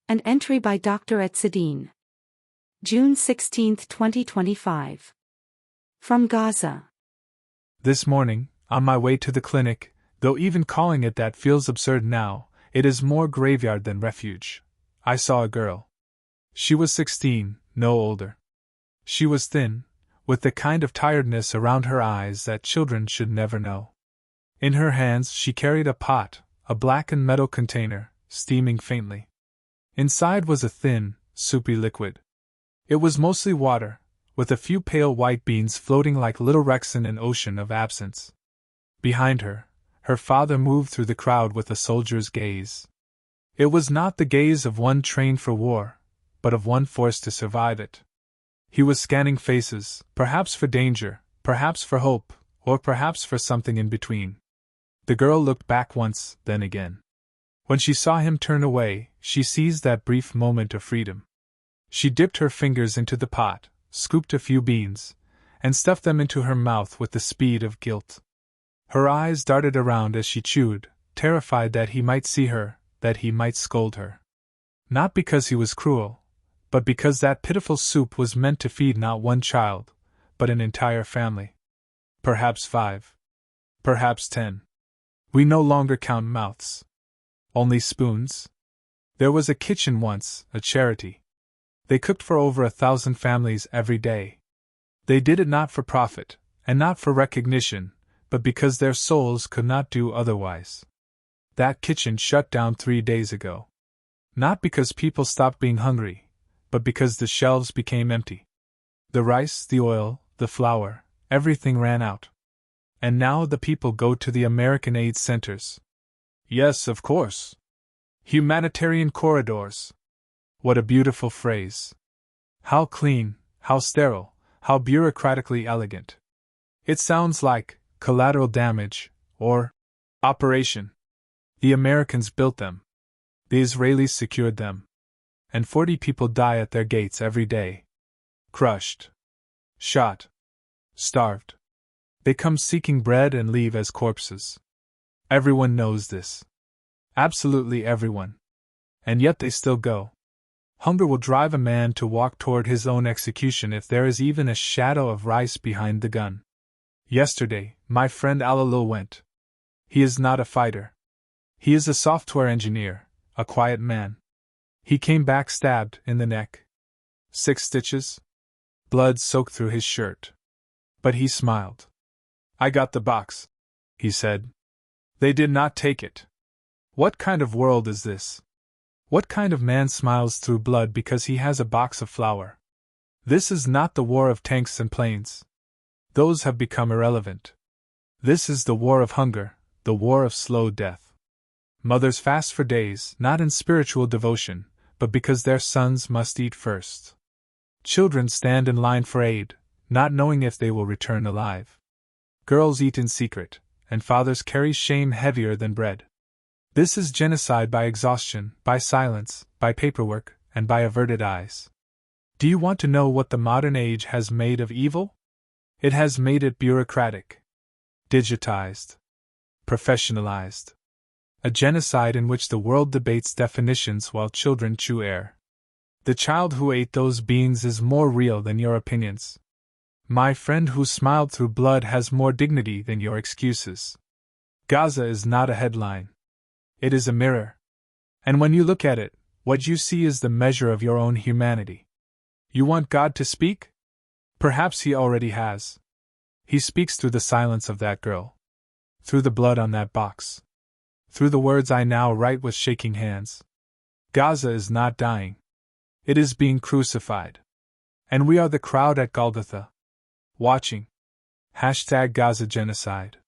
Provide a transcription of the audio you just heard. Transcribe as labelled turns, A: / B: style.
A: An entry by Dr. Ezzideen. June 16, 2025. From Gaza.
B: This morning, on my way to the clinic, though even calling it that feels absurd now, it is more graveyard than refuge, I saw a girl. She was 16, no older. She was thin, with the kind of tiredness around her eyes that children should never know. In her hands she carried a pot, a blackened metal container, steaming faintly. Inside was a thin, soupy liquid. It was mostly water, with a few pale white beans floating like little wrecks in an ocean of absence. Behind her, her father moved through the crowd with a soldier's gaze. It was not the gaze of one trained for war, but of one forced to survive it. He was scanning faces, perhaps for danger, perhaps for hope, or perhaps for something in between. The girl looked back once, then again. When she saw him turn away, she seized that brief moment of freedom. She dipped her fingers into the pot, scooped a few beans, and stuffed them into her mouth with the speed of guilt. Her eyes darted around as she chewed, terrified that he might see her, that he might scold her. Not because he was cruel, but because that pitiful soup was meant to feed not one child, but an entire family. Perhaps 5. Perhaps 10. We no longer count mouths. Only spoons. There was a kitchen once, a charity. They cooked for over 1,000 families every day. They did it not for profit, and not for recognition, but because their souls could not do otherwise. That kitchen shut down 3 days ago. Not because people stopped being hungry, but because the shelves became empty. The rice, the oil, the flour, everything ran out. And now the people go to the American aid centers. Yes, of course. Humanitarian corridors. What a beautiful phrase. How clean, how sterile, how bureaucratically elegant. It sounds like collateral damage, or operation. The Americans built them. The Israelis secured them. And 40 people die at their gates every day. Crushed. Shot. Starved. They come seeking bread and leave as corpses. Everyone knows this. Absolutely everyone. And yet they still go. Hunger will drive a man to walk toward his own execution if there is even a shadow of rice behind the gun. Yesterday, my friend Alalul went. He is not a fighter. He is a software engineer, a quiet man. He came back stabbed in the neck. 6 stitches. Blood soaked through his shirt. But he smiled. I got the box, he said. They did not take it. What kind of world is this? What kind of man smiles through blood because he has a box of flour? This is not the war of tanks and planes. Those have become irrelevant. This is the war of hunger, the war of slow death. Mothers fast for days, not in spiritual devotion, but because their sons must eat first. Children stand in line for aid, not knowing if they will return alive. Girls eat in secret, and fathers carry shame heavier than bread. This is genocide by exhaustion, by silence, by paperwork, and by averted eyes. Do you want to know what the modern age has made of evil? It has made it bureaucratic, digitized, professionalized. A genocide in which the world debates definitions while children chew air. The child who ate those beans is more real than your opinions. My friend who smiled through blood has more dignity than your excuses. Gaza is not a headline. It is a mirror. And when you look at it, what you see is the measure of your own humanity. You want God to speak? Perhaps He already has. He speaks through the silence of that girl. Through the blood on that box. Through the words I now write with shaking hands. Gaza is not dying. It is being crucified. And we are the crowd at Golgotha. Watching. #Gaza Genocide.